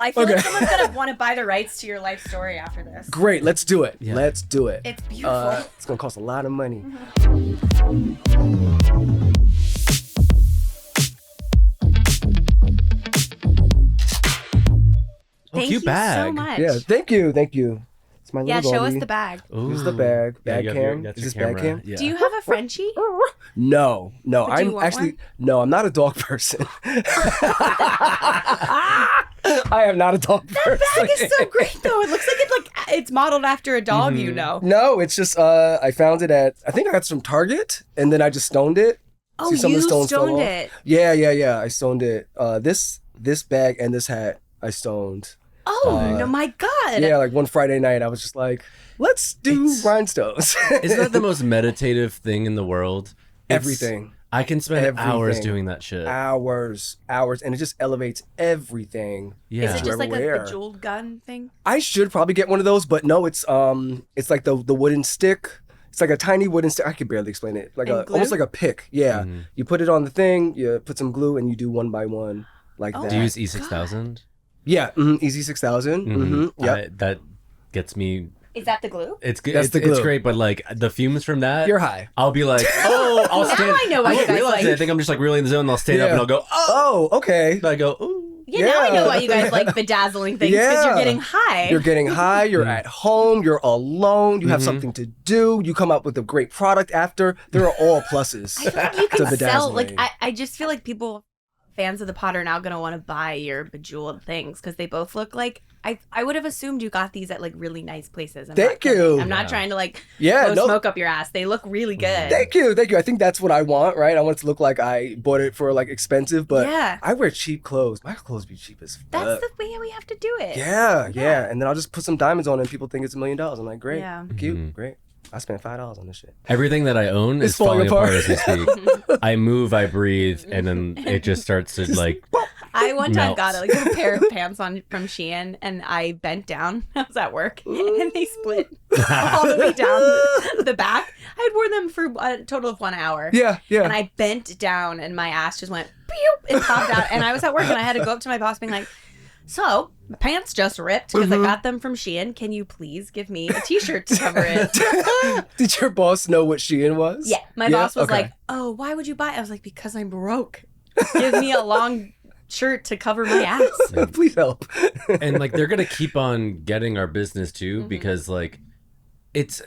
I feel like someone's gonna want to buy the rights to your life story after this. Great, let's do it. Yeah. Let's do it. It's beautiful. It's gonna cost a lot of money. Thank cute you bag. so much. Yeah, thank you. It's my Yeah, little show us doggy. the bag. Here's the bag. Yeah, Bag you have your- cam. that's Is your this bag camera. cam? Yeah. Do you have a Frenchie? No. Would you I'm want actually one? no. I'm not a dog person. I am not a dog person. Bag is so great though. It looks like it's modeled after a dog, you know. No, it's just I found it at I think I got it from Target, and then I just stoned it. Oh, See, some of you the stones fell stoned off. it. Yeah. I stoned it. This bag and this hat I stoned. Oh no, my God. Yeah, like one Friday night, I was just like, let's do rhinestones. Isn't that the most meditative thing in the world? Everything. I can spend hours Everything. doing that shit. hours, and it just elevates everything. Yeah. Is it just like a Everywhere. bejeweled gun thing? I should probably get one of those, but no, it's like the wooden stick. It's like a tiny wooden stick. I could barely explain it. Like And glue? almost like a pick. Yeah. You put it on the thing, you put some glue, and you do one by one like that. Do you use E6000? Yeah, Easy 6000. Yep. That gets me. Is that the glue? It's good. That's It's, the glue. it's great, but like the fumes from that, You're high. I'll be like, oh, I'll Now stand. I know what you don't guys realize like. it. I think I'm just like really in the zone. And I'll stand up Yeah. and I'll go, oh. Oh, okay. And I go, ooh. Yeah, now I know Yeah. why you guys like bedazzling things because you're Yeah. getting high. You're getting high, you're at home, you're alone, you have something to do, you come up with a great product after. There are all pluses. I feel like you to can sell. Like bedazzling. I just feel like people, fans of the pot, are now gonna want to buy your bejeweled things because they both look like. I would have assumed you got these at like really nice places. Thank you. I'm not trying to like Yeah, blow no. smoke up your ass. They look really good. Thank you. I think that's what I want, right? I want it to look like I bought it for like expensive, but Yeah. I wear cheap clothes. My clothes be cheap as fuck. That's the way we have to do it. Yeah. And then I'll just put some diamonds on it and people think it's $1 million. I'm like, great, Yeah. cute, great. I spent $5 on this shit. Everything that I own It's is falling falling apart apart. as we speak. I move, I breathe, and then it just starts to like. I one time melts. got like a pair of pants on from Shein, and I bent down. I was at work, and they split all the way down the back. I had worn them for a total of 1 hour. Yeah. And I bent down, and my ass just went pew and popped out. And I was at work, and I had to go up to my boss, being like, "So my pants just ripped because I got them from Shein. Can you please give me a T-shirt to cover it?" Did your boss know what Shein was? Yeah, my boss was Okay. like, "Oh, why would you buy it?" I was like, "Because I'm broke. Give me a long shirt to cover my ass." Please help. And like they're gonna keep on getting our business too because like it's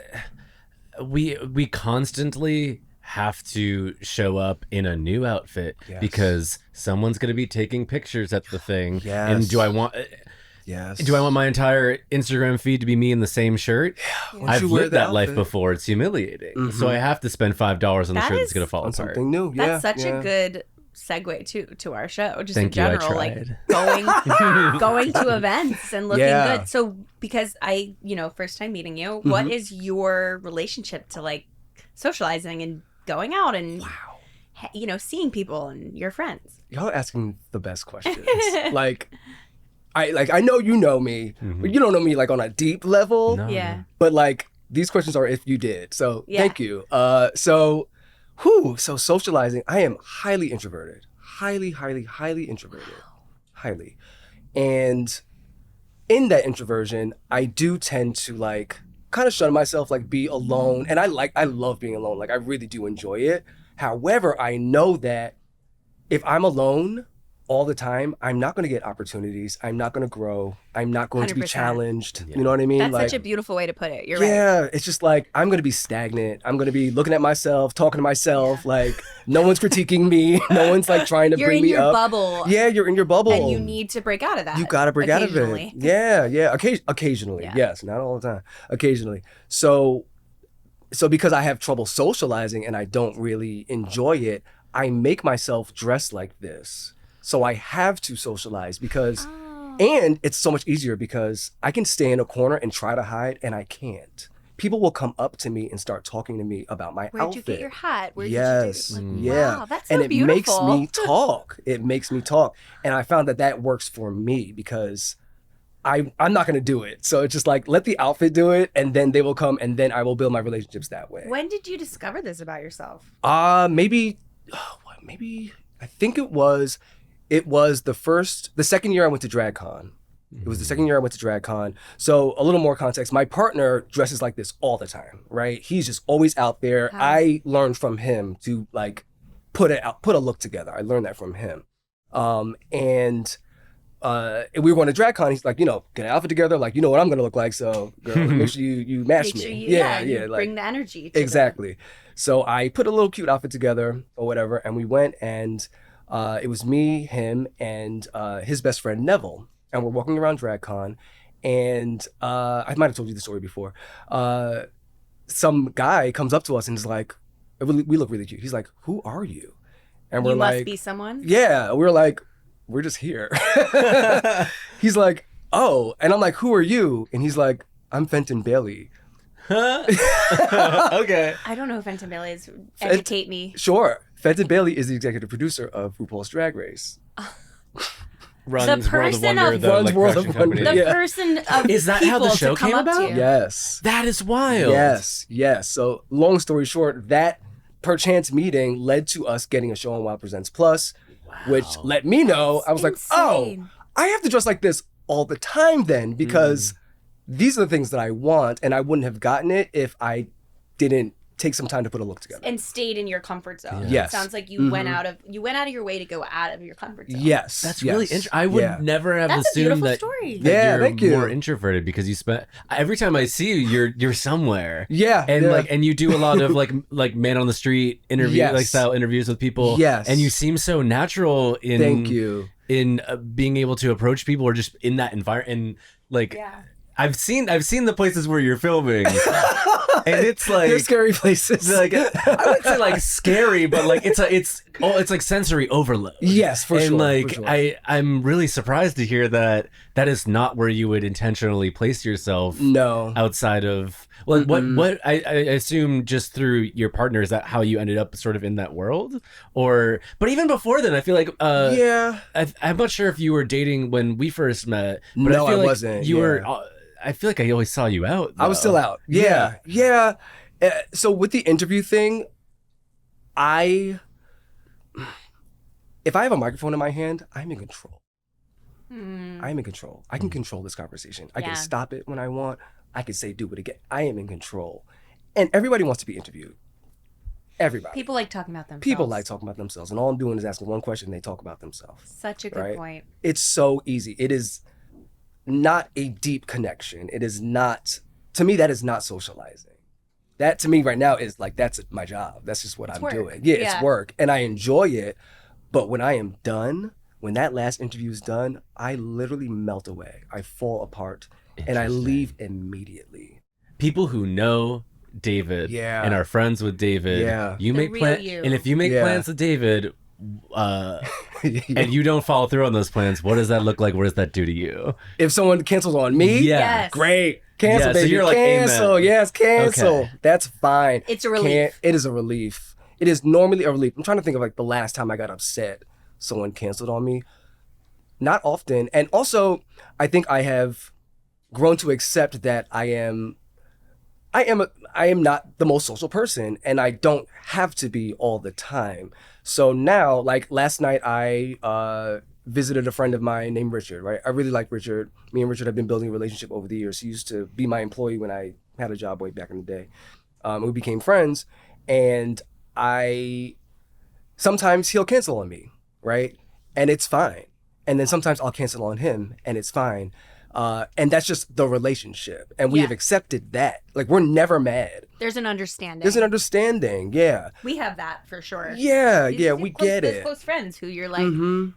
we constantly have to show up in a new outfit because someone's gonna be taking pictures at the thing. Yes. And do I want my entire Instagram feed to be me in the same shirt? I've you wear lived the that life outfit. before. It's humiliating. So I have to spend $5 on the That shirt that's is gonna fall On apart. something new. Yeah. That's such yeah. a good segue to our show, just Thank in you, I general, like tried. going to events and looking Yeah. good. So because I, first time meeting you, what is your relationship to like socializing and going out and seeing people and your friends? Y'all are asking the best questions. I know you know me, but you don't know me like on a deep level. No. Yeah. But like these questions are if you did. So Yeah. thank you. So socializing, I am highly introverted. Highly introverted. Highly. And in that introversion, I do tend to like kind of shun myself, like be alone. And I love being alone. Like I really do enjoy it. However, I know that if I'm alone all the time, I'm not going to get opportunities. I'm not going to grow. I'm not going to be 100%. challenged. You know what I mean? That's like, such a beautiful way to put it. You're right. yeah, it's just like I'm gonna be stagnant. I'm gonna be looking at myself, talking to myself. Like no one's critiquing me. No one's like trying to You're bring in me your up. bubble. Yeah, you're in your bubble. And you need to break out of that. You gotta break out of occasionally. it. Yeah. Occasionally, Yeah. yes, not all the time. Occasionally. So because I have trouble socializing and I don't really enjoy it, I make myself dress like this. So I have to socialize because. And it's so much easier because I can stay in a corner and try to hide, and I can't. People will come up to me and start talking to me about my Where'd outfit. you get your hat? Where Yes, did you do? yeah. Wow, that's so and it beautiful. makes me talk. It makes me talk, and I found that works for me because I'm not gonna do it. So it's just like let the outfit do it, and then they will come, and then I will build my relationships that way. When did you discover this about yourself? Maybe I think it was the second year I went to DragCon. It was the second year I went to DragCon. So a little more context. My partner dresses like this all the time, right? He's just always out there. Wow. I learned from him to like put a look together. I learned that from him. And we were going to DragCon. He's like, get an outfit together. Like, you know what I'm gonna look like. So, girl, make sure you match Make sure me. you like, bring the energy. To exactly. So I put a little cute outfit together or whatever, and we went, and it was me, him, and his best friend Neville, and we're walking around DragCon, and I might have told you the story before. Some guy comes up to us and is like, we look really cute. He's like, "Who are you?" And we're you like, must be someone. "Yeah." We're like, "We're just here." He's like, "Oh," and I'm like, "Who are you?" And he's like, "I'm Fenton Bailey." Okay. I don't know who Fenton Bailey is. Educate me. Sure. Fenton Bailey is the executive producer of RuPaul's Drag Race. Runs person World of Wonder, of- the Runs World production of Wonder. company. The Yeah. person of Is that how the people show to come came up to about? you. Yes. That is wild. Yes. So long story short, that meeting led to us getting a show on Wild Presents Plus, which let me know, I was like, Insane. I have to dress like this all the time then, because these are the things that I want, and I wouldn't have gotten it if I didn't take some time to put a look together. And stayed in your comfort zone. Yes. It sounds like you went out of your way to go out of your comfort zone. Yes. That's yes. really interesting. I would never have That's a assumed beautiful that, story. that Yeah, you're thank you. more introverted, because you spent every time I see you, you're somewhere. Yeah. And yeah. and you do a lot of like man on the street interview, Yes. like style interviews with people. Yes. And you seem so natural in Thank you. in being able to approach people, or just in that environment. And like Yeah. I've seen the places where you're filming, and it's like They're scary places. like I wouldn't say like scary, but like it's like sensory overload. Yes, for and sure. like for sure. I'm really surprised to hear that is not where you would intentionally place yourself. No. Outside of what I assume just through your partner, is that how you ended up sort of in that world? But even before then, I feel like Yeah. I'm not sure if you were dating when we first met, but No, I feel I like wasn't, you yeah. were I feel like I always saw you out I was though. still out. Yeah. So with the interview thing, if I have a microphone in my hand, I'm in control. I'm in control. I can control this conversation. I Yeah. can stop it when I want. I can say, do it again. I am in control. And everybody wants to be interviewed. Everybody. People like talking about themselves. People like talking about themselves. And all I'm doing is asking one question and they talk about themselves. Such a good Right? point. It's so easy. It is not a deep connection. It is not, to me, that is not socializing. That to me right now is like, that's my job. That's just what I'm work. doing. Yeah, Yeah. it's work. And I enjoy it. But when I am done, when that last interview is done, I literally melt away. I fall apart and I leave immediately. People who know David Yeah. and are friends with David, Yeah. you The make real plans, you. and if you make Yeah. plans with David, and you don't follow through on those plans, what does that look like? What does that do to you? If someone cancels on me, Yeah. Yes. great. Cancel, Yeah, so baby. you're like, cancel. amen. Yes, cancel. Okay. That's fine. It's a relief. It is a relief. It is normally a relief. I'm trying to think of like the last time I got upset someone canceled on me. Not often. And also, I think I have grown to accept that I am not the most social person, and I don't have to be all the time. So now, like last night, I visited a friend of mine named Richard, right? I really like Richard. Me and Richard have been building a relationship over the years. He used to be my employee when I had a job way back in the day. We became friends, and sometimes he'll cancel on me, right? And it's fine. And then sometimes I'll cancel on him, and it's fine. And that's just the relationship. And we Yeah. have accepted that. Like, we're never mad. There's an understanding. There's an understanding. Yeah. We have that for sure. Yeah. These Yeah. are We close- get those it. Close friends who you're like, hmm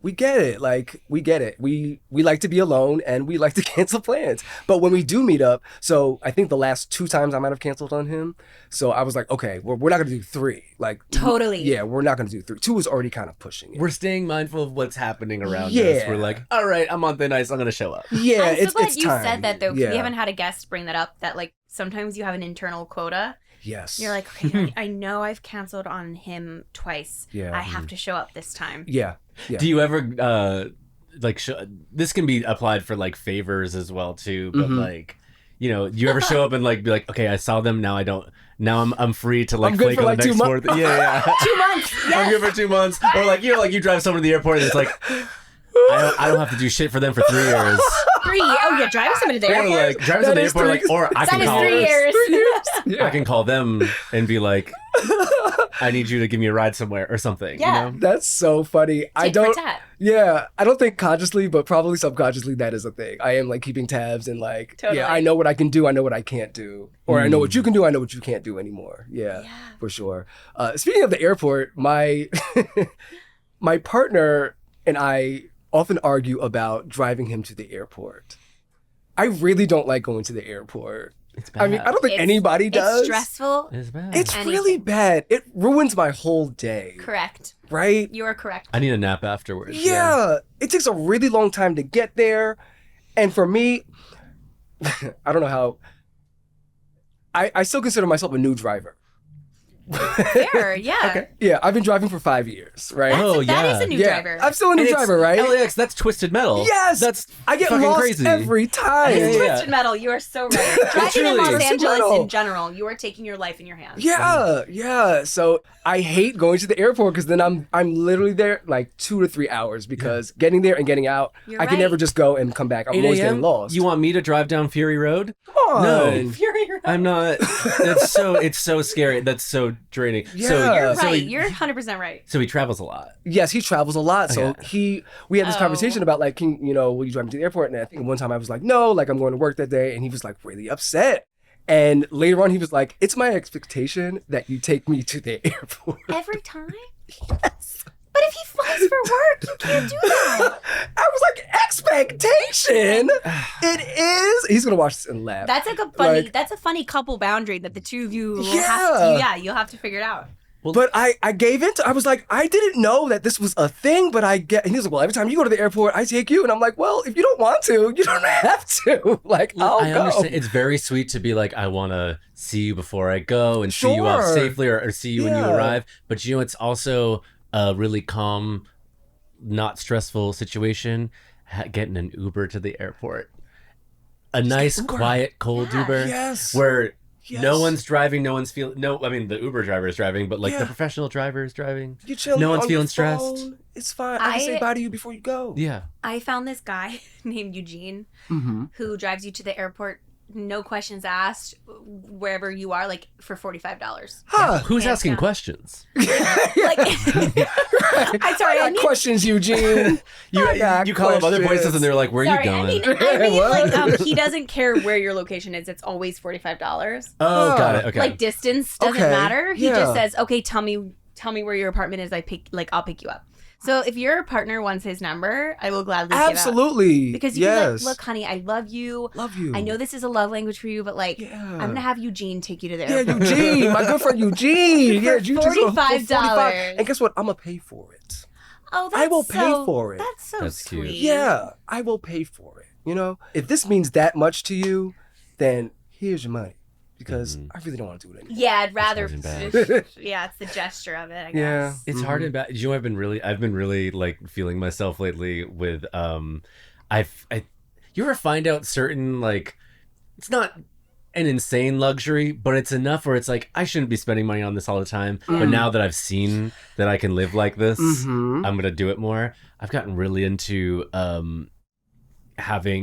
We get it. Like, we get it. We like to be alone and we like to cancel plans. But when we do meet up, so I think the last 2 times I might have canceled on him. So I was like, okay, we're not going to do 3. Like, Totally. Yeah, we're not going to do 3. 2 is already kind of pushing it. We're staying mindful of what's happening around us. Yeah. We're like, all right, I'm on thin ice. I'm gonna show up. Yeah, I'm so it's glad it's you time. said that though, 'cause Yeah. we haven't had a guest bring that up. That like sometimes you have an internal quota. Yes. You're like, okay, I know I've canceled on him twice. Yeah. I have to show up this time. Yeah. Yeah. Do you ever this can be applied for like favors as well too, but Mhm. like, you know, you ever show up and like be like, okay, I saw them, now I don't, now I'm free to like I'm good flake for, on like, the 2 next months. fourth. Yeah. 2 months. I'm Yes. good for 2 months. Or like, you know, like you drive someone to the airport and it's like, I don't have to do shit for them for 3 years. 3 years. Oh, you're driving somebody to the Or airport. like driving to That the is airport, 3 like, or I That can is call 3 years. 3 years. Yeah. I can call them and be like, I need you to give me a ride somewhere or something. Yeah. You know? That's so funny. I Tit for don't. tat. Yeah, I don't think consciously, but probably subconsciously that is a thing. I am like keeping tabs and like, Totally. yeah, I know what I can do, I know what I can't do, or I know what you can do, I know what you can't do anymore. Yeah, for sure. Speaking of the airport, my my partner and I often argue about driving him to the airport. I really don't like going to the airport. It's bad. I mean, I don't think anybody does. It's stressful. It's bad. It's Anything. really bad. It ruins my whole day. Correct. Right? You are correct. I need a nap afterwards. Yeah, it takes a really long time to get there. And for me, I don't know how, I still consider myself a new driver. Fair, yeah. Okay. Yeah, I've been driving for 5 years, right? Oh, That yeah. is a new yeah, driver. I'm still a new And it's driver, right? LAX, that's twisted metal. Yes! That's I get fucking lost crazy. every time. Yeah, It's yeah. Twisted Metal. You are so right. Driving in truly Los is. Twisted Angeles Metal. in general, you are taking your life in your hands. Yeah. So I hate going to the airport because then I'm literally there like 2 to 3 hours because getting there and getting out, You're I can right. never just go and come back. I'm 8 always a.m.? getting lost. You want me to drive down Fury Road? Come on. No. Fury Road. I'm not. It's so scary. That's so draining. Yeah. So You're so right. he- You're 100% right. So he travels a lot. Yes, he travels a lot. So we had this Oh. conversation about like, will you drive me to the airport? And I think one time I was like, no, like I'm going to work that day. And he was like really upset. And later on he was like, it's my expectation that you take me to the airport. Every time? Yes. But if he flies for work, you can't do that. I was like, expectation? It is. He's going to watch this and laugh. That's like a funny. Like- that's a funny couple boundary that the two of you will Yeah. have to. Yeah, you'll have to figure it out. But I gave into. I was like, I didn't know that this was a thing, but I get. And he was like, well, every time you go to the airport, I take you. And I'm like, well, if you don't want to, you don't have to. Like, I'll I go. understand. It's very sweet to be like, I want to see you before I go and see you off Sure. safely or see you when you Yeah. arrive. But it's also a really calm, not stressful situation. Getting an Uber to the airport, a nice, Uber. quiet, cold Yeah. Uber, Yes. where Yes. no one's driving, no one's feeling. No, I mean the Uber driver is driving, but like Yeah. the professional driver is driving. You chill. No one's on your feeling stressed. phone. It's fine. I can say bye to you before you go. Yeah. I found this guy named Eugene Mm-hmm. who drives you to the airport, no questions asked, wherever you are, like for $45. Huh. Who's Hands asking down. questions? Like, I'm sorry. I I got mean, questions, Eugene. I got You call up other questions. places and they're like, "Where are sorry. you I going?" mean, What? like, he doesn't care where your location is. It's always $45. Oh, got it. Okay. Like distance doesn't Okay, matter. He yeah. just says, "Okay, tell me where your apartment is. I'll pick you up." So if your partner wants his number, I will gladly give out. Absolutely. Because you yes. be like, "Look, honey, I love you. Love you. I know this is a love language for you, but like, Yeah. I'm gonna have Eugene take you to the Yeah, airport." Eugene, my good friend Eugene. Yeah, Eugene takes it for $45. And guess what? I'm gonna pay for it. Oh, that's I will pay for it. That's so That's cute. sweet. Yeah, I will pay for it. If this means that much to you, then here's your money. Because I really don't want to do it anymore. Yeah, I'd rather. Sounds bad. Yeah, it's the gesture of it, I guess. Yeah. It's hard and bad. I've been really like feeling myself lately with you ever find out certain like it's not an insane luxury, but it's enough where it's like I shouldn't be spending money on this all the time. But now that I've seen that I can live like this, Mhm. I'm gonna do it more. I've gotten really into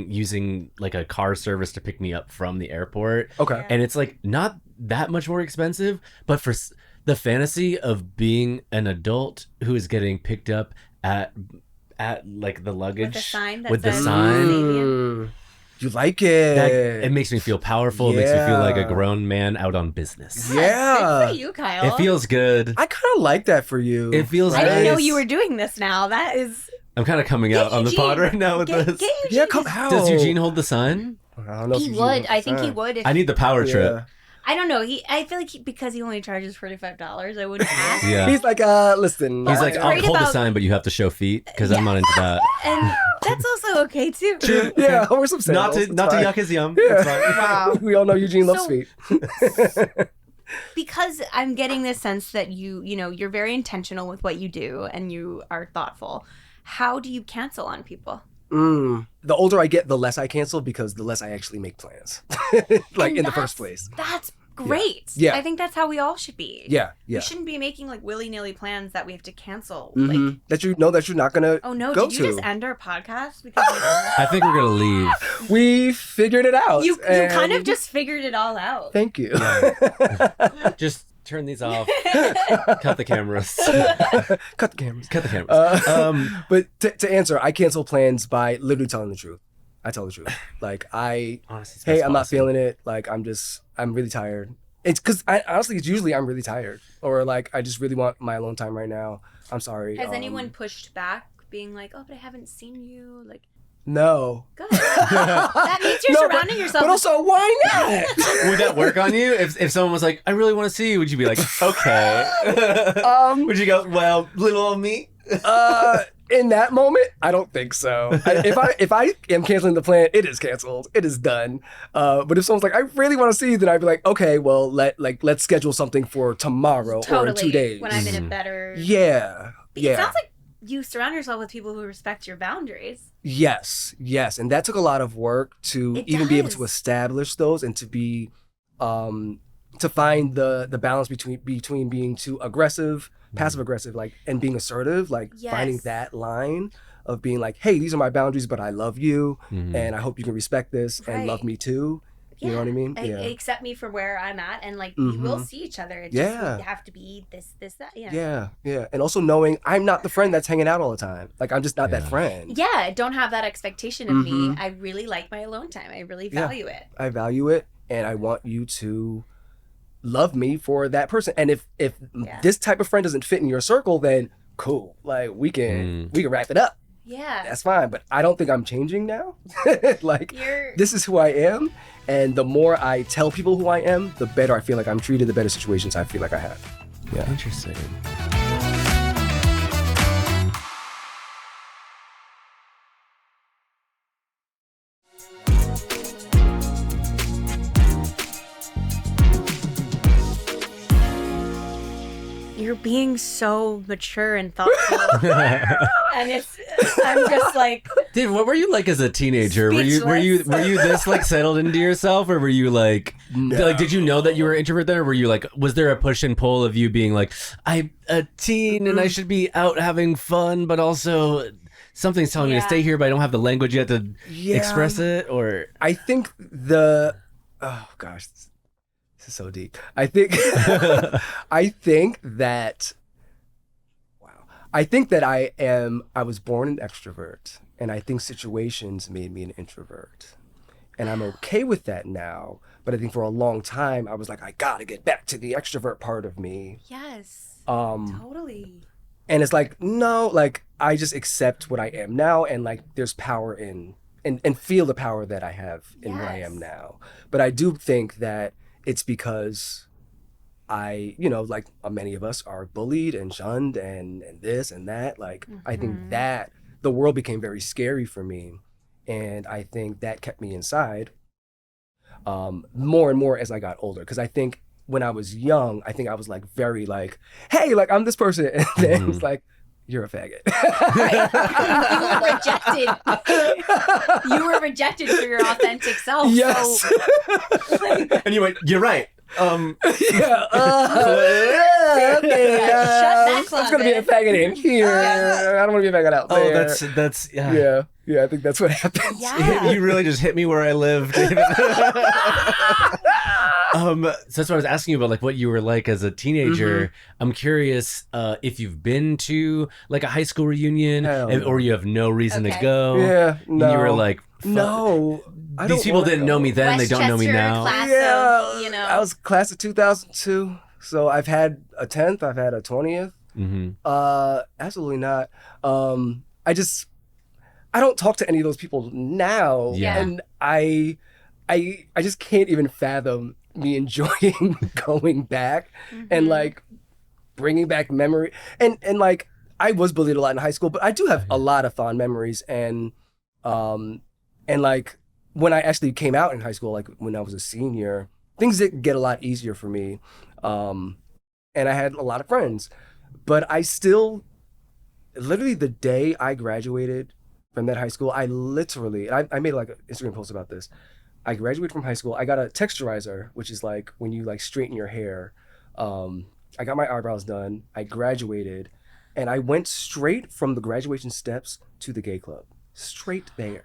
using like a car service to pick me up from the airport. Okay. And it's like not that much more expensive, but for the fantasy of being an adult who is getting picked up at like the luggage With the sign that with the says sign, Canadian. You like it. it makes me feel powerful. It makes me feel like a Yeah. grown man out on business. Yeah. Good for you, Kyle. It feels good. I kind of like that for you. It feels I didn't know nice. you were doing this now. That is. I'm kind of coming out on the pod right now with Get this. Eugene. Yeah, come out. Does Eugene hold the sign? I don't know if He Eugene would. wants I think to he sign. would. If, I need the power trip. Yeah. I don't know. I feel like because he only charges $45, I wouldn't ask. Yeah. He's like, listen. He's like, what's I'll great hold the about- sign, but you have to show feet because I'm not into that. And that's also okay too. yeah, or some Not sandals. to It's not to fine. yuck his yum. Yeah. It's fine. Wow. We all know Eugene loves So- feet. Because I'm getting this sense that you're very intentional with what you do and you are thoughtful. How do you cancel on people? The older I get, the less I cancel because the less I actually make plans. like And in the first place. That's great. Yeah. I think that's how we all should be. Yeah. We shouldn't be making like willy-nilly plans that we have to cancel. Mm-hmm. Like, that you know that you're not gonna oh no, go did you to. just end our podcast? Because I think we're gonna leave. We figured it out. you kind of just figured it all out. Thank you. Just turn these off. Cut the cameras. Cut the cameras. Cut the cameras. But to answer, I cancel plans by literally telling the truth. I tell the truth. Like Honestly, hey, that's I'm not awesome. feeling it. Like I'm really tired. It's because honestly, it's usually I'm really tired, or like I just really want my alone time right now. I'm sorry. Has anyone pushed back, being like, "Oh, but I haven't seen you"? Like, No. good. That means you're surrounding yourself. But also, why not? Would that work on you? If someone was like, I really want to see you, would you be like, okay? Would you go, well, little old me? In that moment, I don't think so. If I am canceling the plan, it is canceled. It is done. But if someone's like, I really want to see you, then I'd be like, okay, well, let's schedule something for tomorrow or in 2 days. When I'm in a better. Yeah. It sounds like you surround yourself with people who respect your boundaries. Yes, and that took a lot of work to be able to establish those and to be, to find the balance between being too aggressive, passive aggressive, like, and being assertive, like finding that line of being like, hey, these are my boundaries, but I love you, and I hope you can respect this and love me too. Yeah. You know what I mean? Accept me for where I'm at, and like we will see each other. It's just we have to be this, that. Yeah. And also knowing I'm not the friend that's hanging out all the time. Like I'm just not that friend. Yeah, don't have that expectation of me. I really like my alone time. I really value it. I value it, and I want you to love me for that person. And if this type of friend doesn't fit in your circle, then cool. Like we can wrap it up. Yeah. That's fine. But I don't think I'm changing now. Like this is who I am. And the more I tell people who I am, the better I feel like I'm treated, the better situations I feel like I have. Yeah. Interesting. You're being so mature and thoughtful. And I'm just like, Dude, what were you like as a teenager? Were you this like settled into yourself, or were you like, like, did you know that you were an introvert then, or were you like, was there a push and pull of you being like, I'm a teen and I should be out having fun, but also something's telling me to stay here, but I don't have the language yet to express it? Or I think oh gosh, this is so deep. I think that I was born an extrovert, and I think situations made me an introvert. And I'm okay with that now, but I think for a long time I was like, I gotta get back to the extrovert part of me. yes, Totally. And it's like, no, like I just accept what I am now, and like there's power in and feel the power that I have in what I am now. But I do think that it's because like many of us are bullied and shunned and this and that. Like, I think that the world became very scary for me. And I think that kept me inside more and more as I got older. Because I think when I was young, I think I was like very like, hey, like I'm this person. And then it was like, you're a faggot. You were rejected for your authentic self. Yes. So, and you went, you're right. Okay. that I'm gonna be a faggot in here. I don't want to be a faggot out there. Oh, that's yeah. I think that's what happened. Yeah. You really just hit me where I live, David. So that's what I was asking you about, like what you were like as a teenager. I'm curious if you've been to like a high school reunion, or you have no reason to go. Yeah, no. You were like, no. These people didn't know me then. They don't know me now. Class of, I was class of 2002, so I've had a 10th, I've had a 20th. Absolutely not. I don't talk to any of those people now, and I just can't even fathom me enjoying going back and like bringing back memory. And like I was bullied a lot in high school, but I do have a lot of fond memories. And like when I actually came out in high school, like when I was a senior, things did get a lot easier for me. And I had a lot of friends, but I still, literally the day I graduated from that high school, I made like an Instagram post about this. I graduated from high school. I got a texturizer, which is like when you like straighten your hair. I got my eyebrows done. I graduated, and I went straight from the graduation steps to the gay club. Straight there.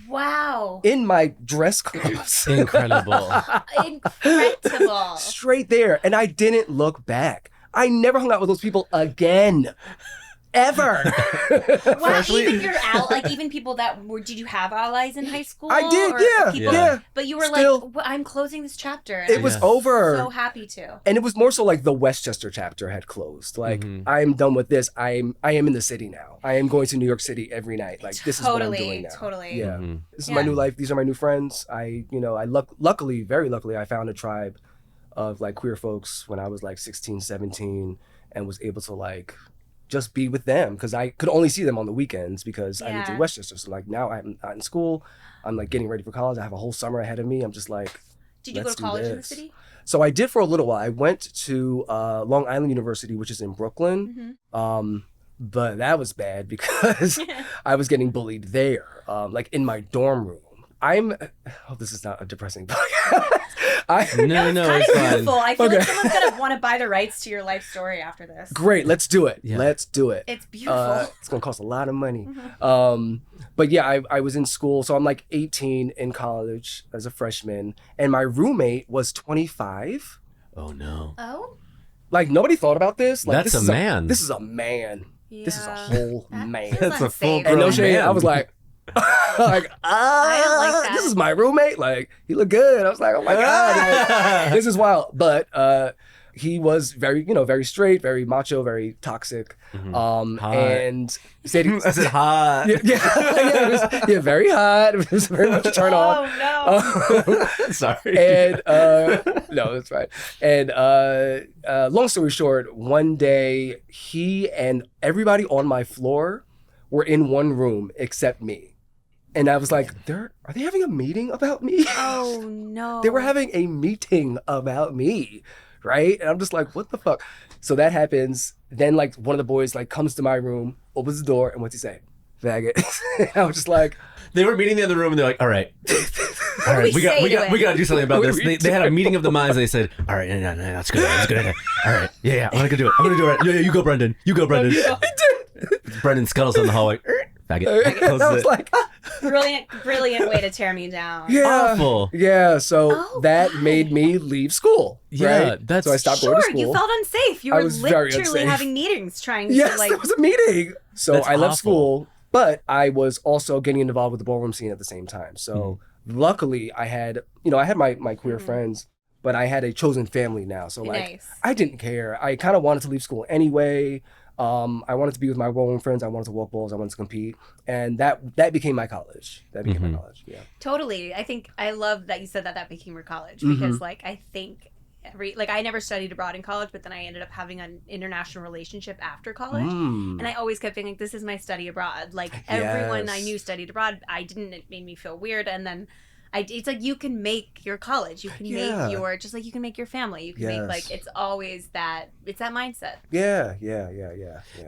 Wow. In my dress clothes. Incredible. Incredible. Straight there. And I didn't look back. I never hung out with those people again. Ever. Wow, even even people that were, did you have allies in high school? I did, or yeah. People, Yeah. But you were Still, like, well, I'm closing this chapter. And it was I'm over. so happy to. And it was more so like the Westchester chapter had closed. Like, I am done with this. I am in the city now. I am going to New York City every night. Like, this is what I'm doing now. Totally. Yeah. This is my new life. These are my new friends. Luckily, very luckily, I found a tribe of like queer folks when I was like 16, 17 and was able to like just be with them because I could only see them on the weekends because I lived in Westchester. So like now I'm not in school. I'm like getting ready for college. I have a whole summer ahead of me. I'm just like, did you go to college in the city? So I did for a little while. I went to Long Island University, which is in Brooklyn. But that was bad because I was getting bullied there, like in my dorm room. This is not a depressing podcast. No, it's fine. Beautiful. I feel like someone's gonna want to buy the rights to your life story after this. Great, let's do it. Yeah. Let's do it. It's beautiful. It's gonna cost a lot of money. But yeah, I was in school, so I'm like 18 in college as a freshman, and my roommate was 25. Oh no. Oh. Like nobody thought about this. Like, That's a man. This is a man. Yeah. This is a whole man. That's a full And no grown shade, man. I was like, I don't like that. This is my roommate. Like, he looked good. I was like, oh my God, like, this is wild. But he was very, very straight, very macho, very toxic. And said I said hot. Yeah, very hot. It was very much a turn on. Oh no. Sorry. And no, that's right. And long story short, one day he and everybody on my floor were in one room except me. And I was like, are they having a meeting about me? Oh no. They were having a meeting about me, right? And I'm just like, what the fuck? So that happens. Then like one of the boys like comes to my room, opens the door, and what's he say? Faggot. I was just like, they were meeting in the other room and they're like, all right, we got to do something about this. They had a meeting of the minds. They said, all right, no, that's good. All right, yeah, I'm gonna do it. Yeah, you go, Brandyn. He did. Brandyn scuttles in the hallway. Faggot. I was like, brilliant way to tear me down. yeah, Awful. Yeah, so that made me leave school. Yeah, right? So I stopped going to school. You felt unsafe. You were was very literally unsafe. having meetings trying Yes, to like. there was a meeting. So That's I left awful. school, but I was also getting involved with the ballroom scene at the same time. So luckily I had my queer friends, but I had a chosen family now. So like, Nice. I didn't care. I kind of wanted to leave school anyway. I wanted to be with my ballroom friends. I wanted to walk balls. I wanted to compete. And that became my college. Yeah. Totally. I think I love that you said that became your college because like I think I never studied abroad in college, but then I ended up having an international relationship after college. And I always kept being like, this is my study abroad. Like everyone I knew studied abroad. It made me feel weird. And then it's like you can make your college. You can make your, just like you can make your family. You can make like, it's always that, it's that mindset. Yeah.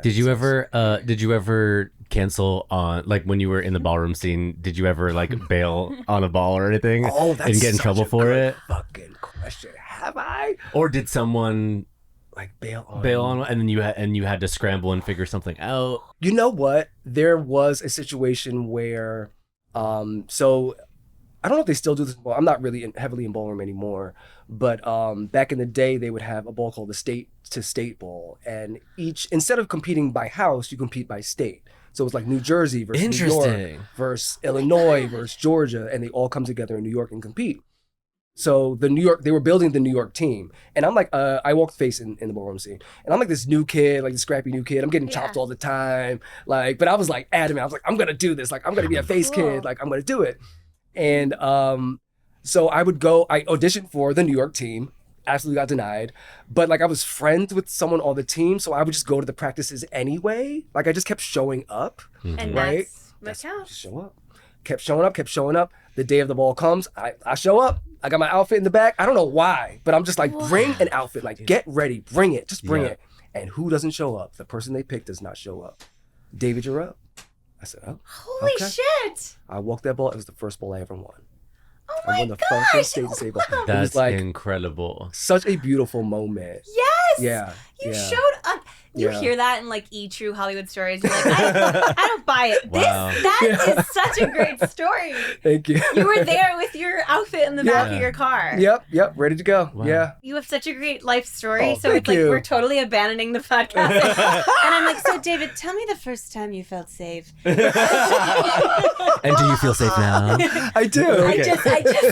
Did you ever cancel on, like when you were in the ballroom scene, did you ever like bail on a ball or anything Oh, that's and get in such trouble a for good it? fucking question. Have I? Or did someone Like bail on and then you had to scramble and figure something out? You know what? There was a situation where, so I don't know if they still do this. Well, I'm not really heavily in ballroom anymore, but back in the day, they would have a ball called the state to state ball, and instead of competing by house, you compete by state. So it's like New Jersey versus New York versus Illinois versus Georgia, and they all come together in New York and compete. So they were building the New York team, and I'm like, I walked face in the ballroom scene, and I'm like this new kid, like this scrappy new kid. I'm getting chopped all the time, like, but I was like adamant. I was like, I'm gonna do this. Like, I'm gonna be a face kid. Like, I'm gonna do it. And so I auditioned for the New York team, absolutely got denied. But like I was friends with someone on the team, so I would just go to the practices anyway. Like I just kept showing up, And right? that's what counts. Just show up. Kept showing up. The day of the ball comes, I show up. I got my outfit in the back. I don't know why, but I'm just like, bring an outfit. Like, get ready. Bring it. Just bring it. And who doesn't show up? The person they picked does not show up. David, you're up. I said, oh. Holy shit. I walked that ball. It was the first ball I ever won. Oh I'm on the first stage disabled. It That's was like incredible. such a beautiful moment. Yes. Yeah. You yeah. showed up. You Yeah. hear that in like True Hollywood Stories. You're like, I don't buy it. Wow. That is such a great story. Thank you. You were there with your outfit in the back Yeah. of your car. Yep, ready to go. Wow. Yeah. You have such a great life story. Oh, So thank it's like you. we're totally abandoning the podcast. And I'm like, so David, tell me the first time you felt safe. And do you feel safe now? I do. Okay. I just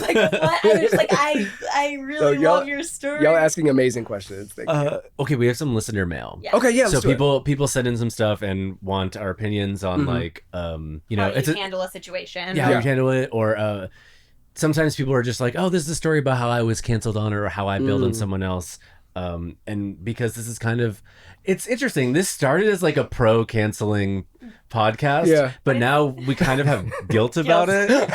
like what? I was like, I really y'all- love your story. Y'all asking amazing questions. Thank you. Okay, we have some listener mail. Yeah. Okay, yeah. So let's do it. people send in some stuff and want our opinions on Mhm. like you How know, it's you a, handle a situation. yeah, how Yeah. you handle it, or sometimes people are just like, oh, this is a story about how I was canceled on or how I build on someone else. And because this is kind of, it's interesting. This started as like a pro canceling podcast, Yeah. but now we kind of have guilt about it.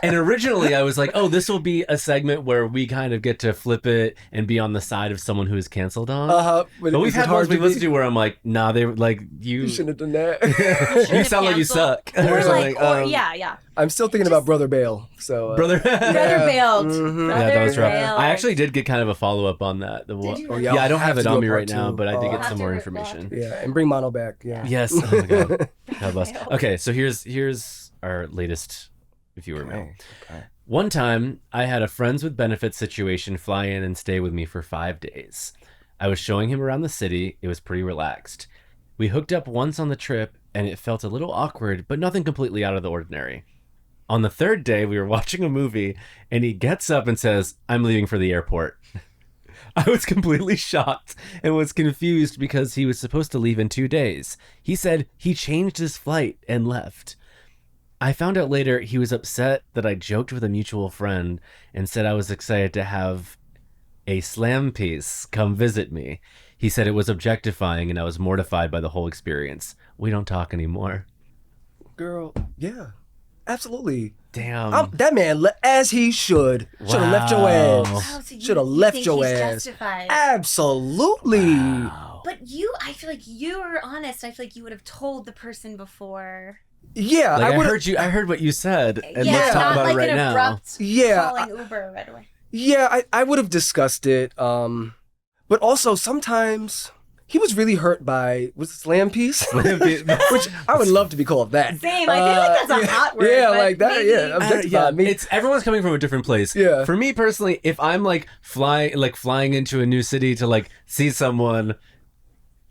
And originally I was like, oh, this will be a segment where we kind of get to flip it and be on the side of someone who is canceled on. But we've had ones we've listened to where I'm like, nah, they were like, You shouldn't have done that. you sound like you suck. Or something. like, yeah. I'm still thinking about Brother Bale. So Brother. Brother bailed. Mhm. Yeah, that was rough. Bailed. I actually did get kind of a follow up on that. The one, you Oh, really? yeah, I don't have to it do on a me part right now, two. but I did Oh. get Have some to more rip information. Yeah, and bring Mono back. Yeah. Yes. Oh my god. God bless. Okay, so here's our latest viewer mail. Okay. One time, I had a friends with benefits situation fly in and stay with me for 5 days. I was showing him around the city. It was pretty relaxed. We hooked up once on the trip, and it felt a little awkward, but nothing completely out of the ordinary. On the third day, we were watching a movie, and he gets up and says, I'm leaving for the airport. I was completely shocked and was confused because he was supposed to leave in 2 days. He said he changed his flight and left. I found out later he was upset that I joked with a mutual friend and said I was excited to have a slam piece come visit me. He said it was objectifying and I was mortified by the whole experience. We don't talk anymore. Girl, yeah. Absolutely. Damn. That man, as he should have left your Wow. ass. Oh, so you Should have think left he's your ass. justified. Absolutely. Wow. But I feel like you were honest. I feel like you would have told the person before. Yeah, Like, I would've- heard you. I heard what you said, and yeah, let's talk not about like it right an now. abrupt Yeah, calling Uber right away. yeah, I would have discussed it. But also sometimes he was really hurt by was it slam piece, which I would love to be called that. Same. I feel like that's a hot word. Yeah, but like that. maybe- Yeah, objectified me. It's everyone's coming from a different place. Yeah. For me personally, if I'm like flying into a new city to like see someone,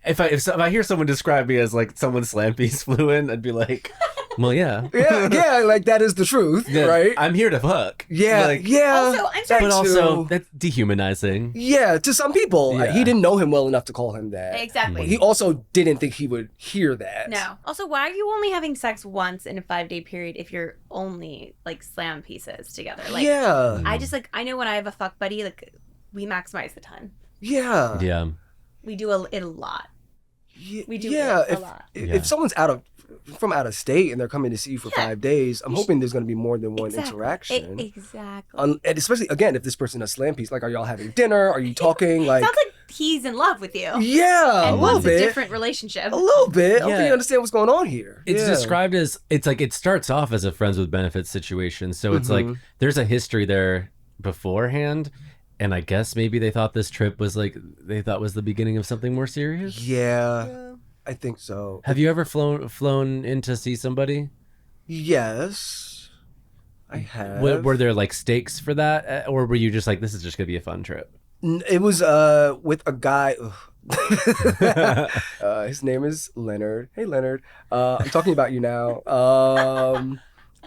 if I hear someone describe me as like someone slam piece flew in, I'd be like, well, yeah, yeah, like that is the truth, Yeah, right? I'm here to fuck. Yeah, Like, yeah. Also, I'm sorry. but that also too. that's dehumanizing. Yeah, to some people, Yeah. he didn't know him well enough to call him that. Exactly. He also didn't think he would hear that. No. Also, why are you only having sex once in a 5-day period if you're only like slam pieces together? Like, Yeah, I just like I know when I have a fuck buddy, like we maximize the time. yeah, Yeah. We do it a lot. We do Yeah, it a if, lot. Yeah. if someone's from out of state and they're coming to see you for Yeah. 5 days, I'm hoping there's going to be more than one Exactly. interaction. Exactly. And especially again, if this person is slam piece, like, are y'all having dinner? Are you talking? Like, Sounds like he's in love with you. yeah, a And little wants a bit, different relationship. a little bit. I don't Yeah. think you understand what's going on here. It's Yeah. described as it's like it starts off as a friends with benefits situation. So it's like there's a history there beforehand. And I guess maybe they thought this trip was like they thought was the beginning of something more serious. Yeah, I think so. Have you ever flown in to see somebody? Yes, I have. Were there like stakes for that, or were you just like, this is just gonna be a fun trip? It was with a guy. His name is Leonard. Hey Leonard, I'm talking about you now.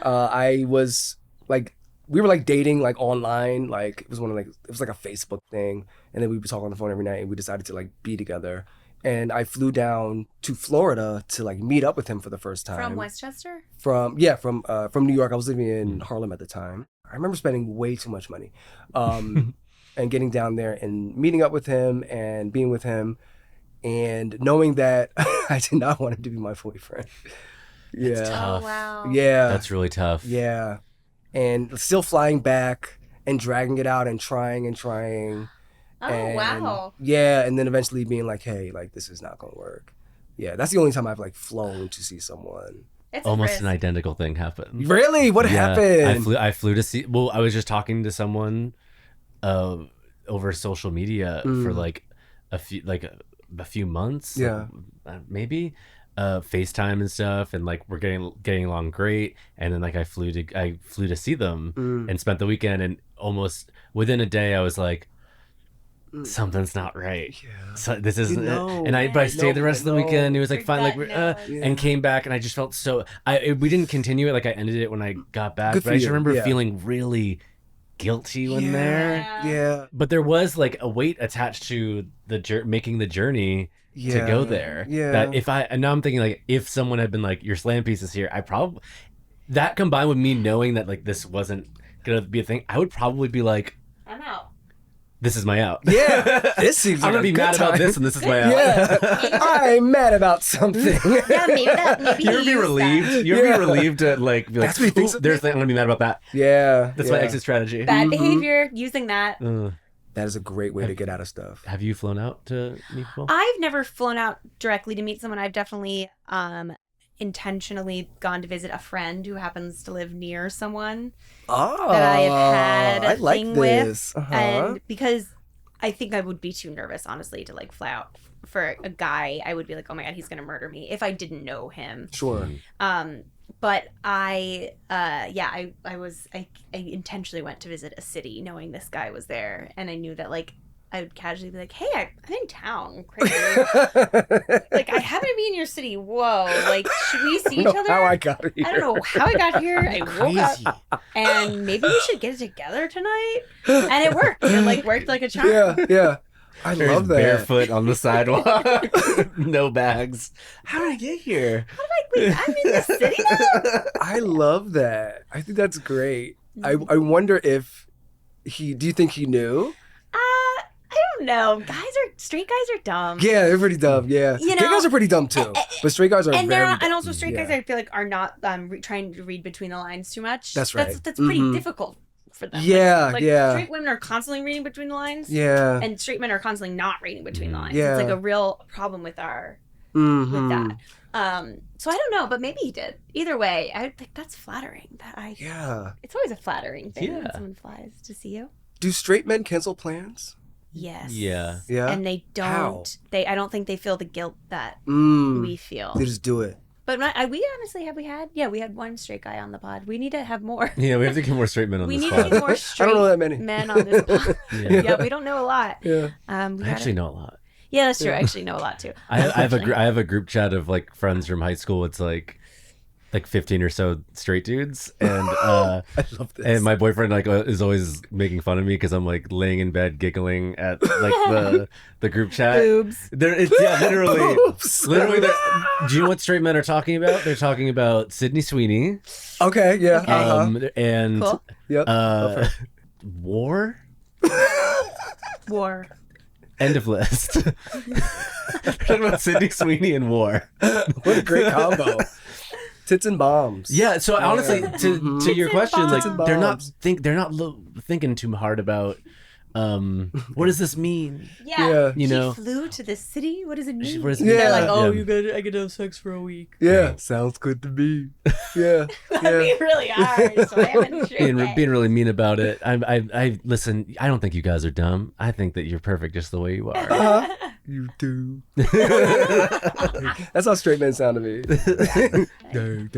I was like, we were like dating like online, like it was like a Facebook thing, and then we would talk on the phone every night, and we decided to like be together. And I flew down to Florida to like meet up with him for the first time. From Westchester? From New York. I was living in Harlem at the time. I remember spending way too much money, and getting down there and meeting up with him and being with him, and knowing that I did not want him to be my boyfriend. Yeah, tough. Oh, wow. yeah, That's really tough. yeah, and still flying back and dragging it out and trying. Oh, And, wow. yeah, and then eventually being like, hey, like this is not gonna work. Yeah, that's the only time I've like flown to see someone. It's a almost risk. an identical thing happened. Really? What Yeah, happened? I flew to see. Well, I was just talking to someone, over social media for like a few months. Yeah. Maybe, FaceTime and stuff, and like we're getting along great. And then like I flew to see them and spent the weekend, and almost within a day I was like, something's not right. Yeah. So this isn't know. it. And but I stayed the rest of the weekend. It was like Your fine, like gut knows. and came back, and I just felt so. We didn't continue it. Like I ended it when I got back, Good but for I just you. remember Yeah. feeling really guilty when there. Yeah. But there was like a weight attached to the making the journey to go there. Yeah. That and now I'm thinking like if someone had been like your slam piece is here, I probably that combined with me knowing that like this wasn't gonna be a thing, I would probably be like, I'm out. this is my out. Yeah. This seems I'm like gonna be a good mad about time. this, and this is my out. Yeah. I'm mad about something. Yeah, maybe You ever be relieved? You ever Yeah. be relieved to like be like, That's what he thinks "Ooh, of I'm gonna be mad about that. Yeah. That's yeah. my exit strategy." Bad behavior, using that. That is a great way to get out of stuff. Have you flown out to meet people? I've never flown out directly to meet someone. I've definitely intentionally gone to visit a friend who happens to live near someone Oh, that I have had a I like thing this. with. And because I think I would be too nervous, honestly, to like fly out for a guy. I would be like, oh my God, he's going to murder me if I didn't know him. Sure. But I intentionally went to visit a city knowing this guy was there. And I knew that like, I would casually be like, hey, I'm in town. Crazy. Like, I happen to be in your city. Whoa. Like, should we see each other? How I got here. I don't know how I got here. I woke up and maybe we should get it together tonight. And it worked. It like worked like a charm. Yeah, yeah. I love that. Barefoot on the sidewalk, no bags. How did I get here? Wait, I'm in the city now? I love that. I think that's great. I wonder if do you think he knew? I don't know. Straight guys are dumb. Yeah, they're pretty dumb. Yeah. You Gay know, guys are pretty dumb too. But straight guys are and very they're not, dumb. and also straight guys Yeah. I feel like are not trying to read between the lines too much. That's right. That's pretty difficult for them. Yeah, like, yeah. Straight women are constantly reading between the lines. Yeah. And straight men are constantly not reading between the lines. Yeah. It's like a real problem with our Mhm. with that. So I don't know, but maybe he did. Either way, I think that's flattering. Yeah. It's always a flattering thing when Yeah. someone flies to see you. Do straight men cancel plans? Yes. Yeah. Yeah. And they don't. How? I don't think they feel the guilt that Mm. we feel. They just do it. But we honestly we had one straight guy on the pod. We need to have more. Yeah, we have to get more straight men on We this need pod. to get more I straight don't know that many. men on this pod. Yeah. Yeah, we don't know a lot. Yeah. We I actually know a lot. Yeah, that's true. I actually know a lot too. I have a group chat of like friends from high school. It's like 15 or so straight dudes, and I love this. and my boyfriend like is always making fun of me because I'm like laying in bed giggling at like the group chat. Boobs. Literally. Boobs. Literally, do you know what straight men are talking about? They're talking about Sydney Sweeney, Okay, yeah. and Cool. Yep. war. War. End of list. They're talking about Sydney Sweeney and war. What a great combo. Tits and bombs. Yeah. So honestly, to your and question, like bombs. they're not thinking too hard about what does this mean? Yeah. You know, She flew to the city. What does it mean? what does it mean? They're like, Yeah. oh, Yeah. I get to have sex for a week. Yeah. Sounds good to me. Yeah. That'd be really hard. So I haven't being really mean about it. I listen. I don't think you guys are dumb. I think that you're perfect just the way you are. Uh-huh. You do. That's how straight men sound to me. Do.